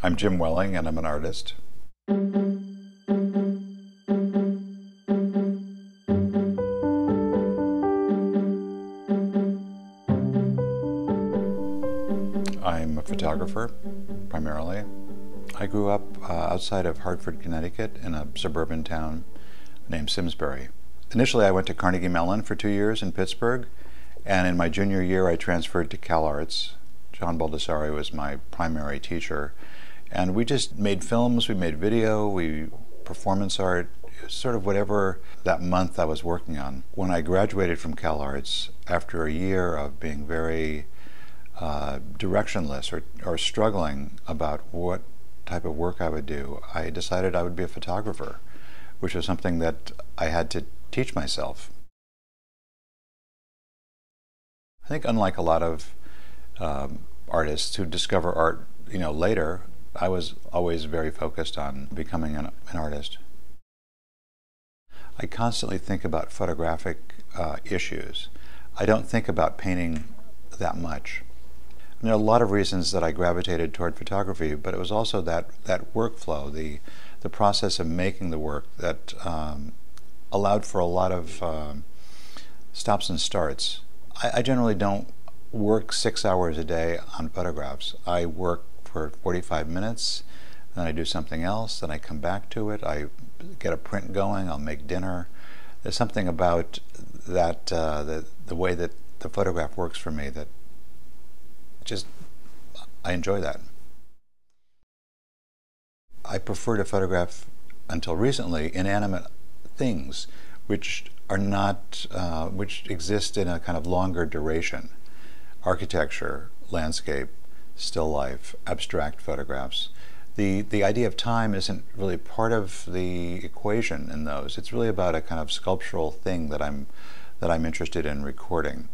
I'm Jim Welling, and I'm an artist. I'm a photographer, primarily. I grew up outside of Hartford, Connecticut, in a suburban town named Simsbury. Initially, I went to Carnegie Mellon for 2 years in Pittsburgh, and in my junior year, I transferred to CalArts. John Baldessari was my primary teacher. And we just made films, we made video, performance art, sort of whatever that month I was working on. When I graduated from CalArts, after a year of being very directionless or struggling about what type of work I would do, I decided I would be a photographer, which was something that I had to teach myself. I think unlike a lot of artists who discover art, later, I was always very focused on becoming an artist. I constantly think about photographic issues. I don't think about painting that much. And there are a lot of reasons that I gravitated toward photography, but it was also that workflow, the process of making the work that allowed for a lot of stops and starts. I generally don't work 6 hours a day on photographs. I work for 45 minutes, then I do something else, then I come back to it, I get a print going, I'll make dinner. There's something about that, the way that the photograph works for me that I enjoy that. I prefer to photograph, until recently, inanimate things which are not, which exist in a kind of longer duration. Architecture, landscape, still life, abstract photographs. The idea of time isn't really part of the equation in those. It's really about a kind of sculptural thing that I'm interested in recording.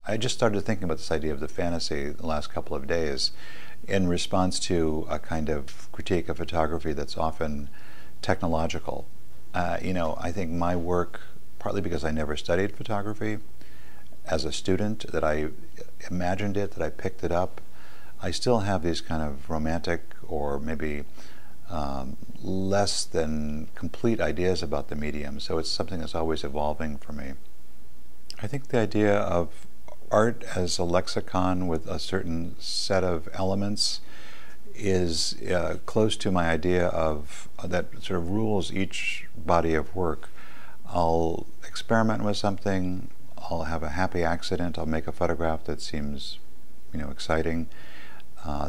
I just started thinking about this idea of the fantasy the last couple of days in response to a kind of critique of photography that's often technological. I think my work, partly because I never studied photography as a student, that I imagined it, that I picked it up, I still have these kind of romantic or maybe less than complete ideas about the medium, so it's something that's always evolving for me. I think the idea of art as a lexicon with a certain set of elements is close to my idea of that sort of rules each body of work. I'll experiment with something, I'll have a happy accident, I'll make a photograph that seems exciting.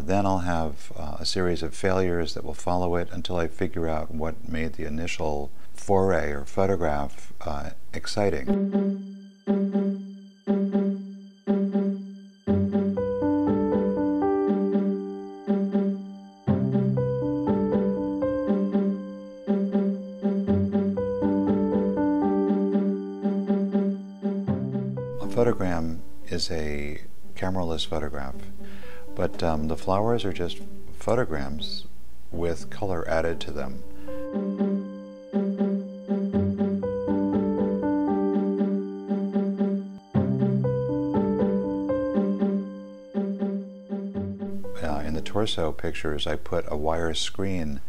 Then I'll have a series of failures that will follow it until I figure out what made the initial foray or photograph exciting. A photogram is a cameraless photograph, but the flowers are just photograms with color added to them. In the torso pictures, I put a wire screen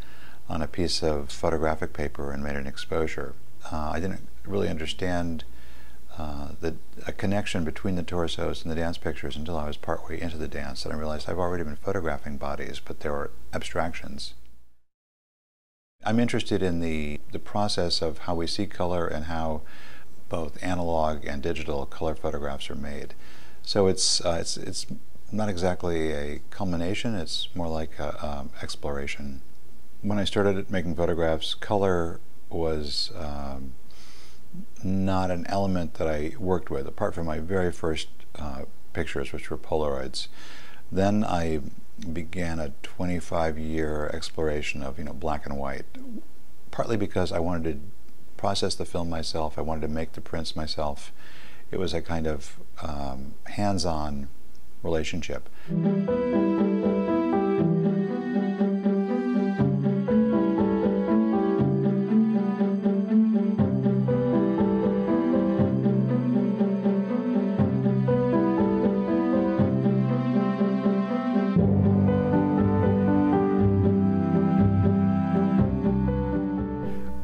on a piece of photographic paper and made an exposure. I didn't really understand a connection between the torsos and the dance pictures until I was partway into the dance, and I realized I've already been photographing bodies, but there were abstractions. I'm interested in the process of how we see color and how both analog and digital color photographs are made. So it's not exactly a culmination, it's more like an exploration. When I started making photographs, color was not an element that I worked with, apart from my very first pictures, which were Polaroids. Then I began a 25-year exploration of black and white, partly because I wanted to process the film myself, I wanted to make the prints myself. It was a kind of hands-on relationship.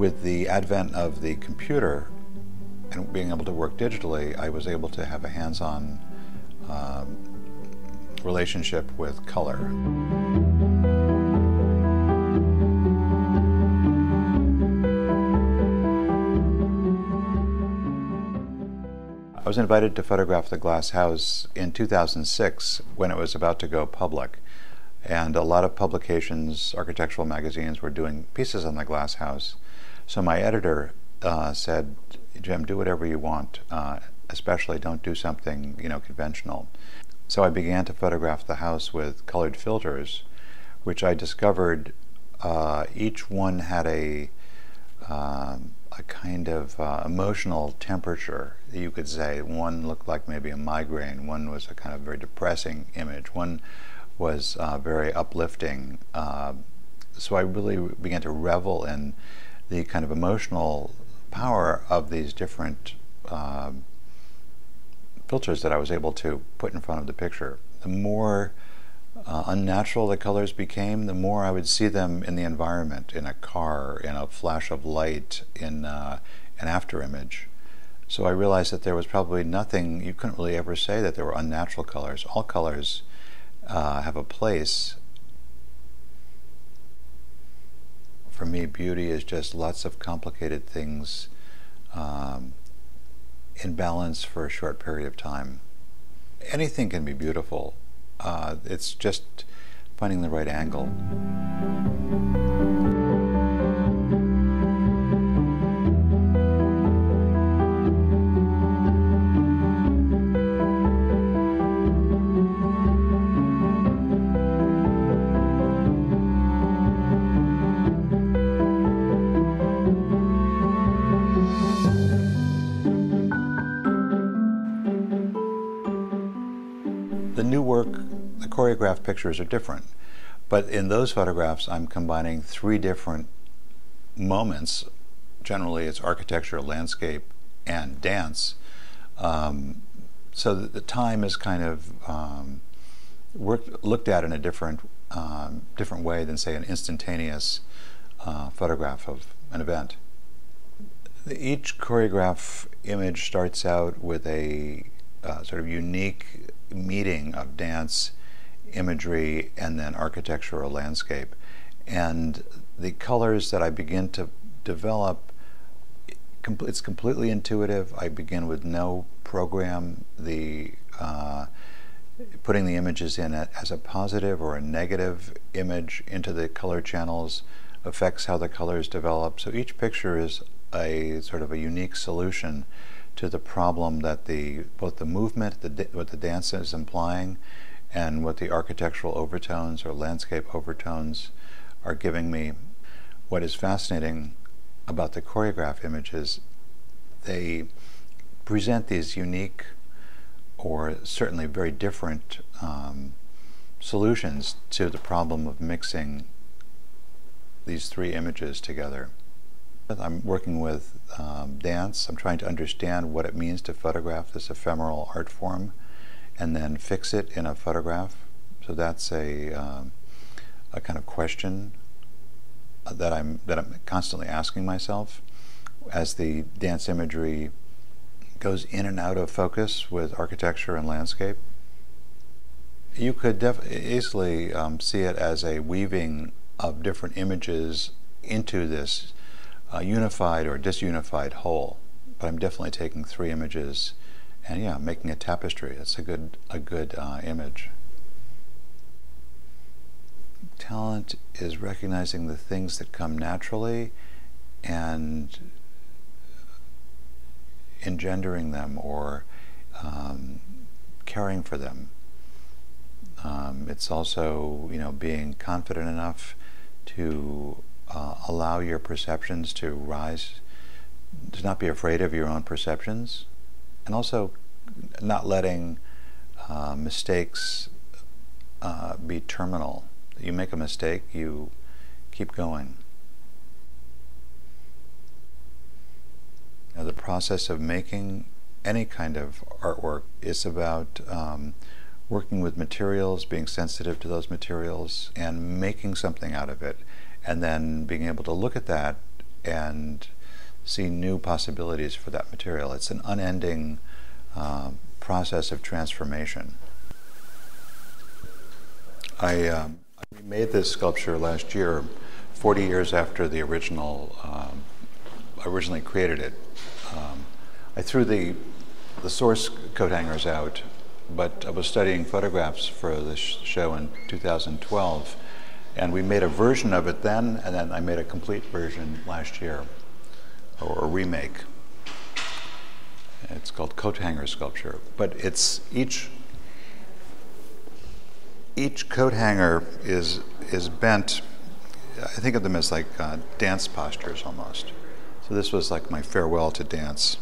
With the advent of the computer and being able to work digitally, I was able to have a hands-on relationship with color. I was invited to photograph the glass house in 2006 when it was about to go public. And a lot of publications, architectural magazines, were doing pieces on the glass house. So my editor said, Jim, do whatever you want, especially don't do something, conventional. So I began to photograph the house with colored filters, which I discovered each one had a kind of emotional temperature, you could say. One looked like maybe a migraine, one was a kind of very depressing image, one was very uplifting. So I really began to revel in the kind of emotional power of these different filters that I was able to put in front of the picture. The more unnatural the colors became, the more I would see them in the environment, in a car, in a flash of light, in an after image. So I realized that there was probably nothing, you couldn't really ever say that there were unnatural colors. All colors have a place. For me, beauty is just lots of complicated things in balance for a short period of time. Anything can be beautiful. It's just finding the right angle. The new work, the choreographed pictures are different, but in those photographs I'm combining three different moments. Generally it's architecture, landscape, and dance. So that the time is kind of looked at in a different way than, say, an instantaneous photograph of an event. Each choreograph image starts out with a sort of unique meeting of dance, imagery, and then architecture or landscape. And the colors that I begin to develop, it's completely intuitive. I begin with no program. Putting the images in as a positive or a negative image into the color channels affects how the colors develop. So each picture is a sort of a unique solution to the problem that both the movement, what the dance is implying, and what the architectural overtones or landscape overtones are giving me. What is fascinating about the choreograph images, they present these unique, or certainly very different, solutions to the problem of mixing these three images together. I'm working with dance. I'm trying to understand what it means to photograph this ephemeral art form and then fix it in a photograph. So that's a kind of question that I'm constantly asking myself as the dance imagery goes in and out of focus with architecture and landscape. You could easily see it as a weaving of different images into this unified or disunified whole. But I'm definitely taking three images and, yeah, making a tapestry. That's a good image. Talent is recognizing the things that come naturally and engendering them or caring for them. It's also, being confident enough to allow your perceptions to rise, to not be afraid of your own perceptions, and also not letting mistakes be terminal. You make a mistake, you keep going. The process of making any kind of artwork is about working with materials, being sensitive to those materials, and making something out of it, and then being able to look at that and see new possibilities for that material. It's an unending process of transformation. I made this sculpture last year, 40 years after the originally created it. I threw the source coat hangers out, but I was studying photographs for this show in 2012, and we made a version of it then, and then I made a complete version last year, or a remake. It's called coat hanger sculpture, but it's each coat hanger is bent. I think of them as like dance postures almost. So this was like my farewell to dance.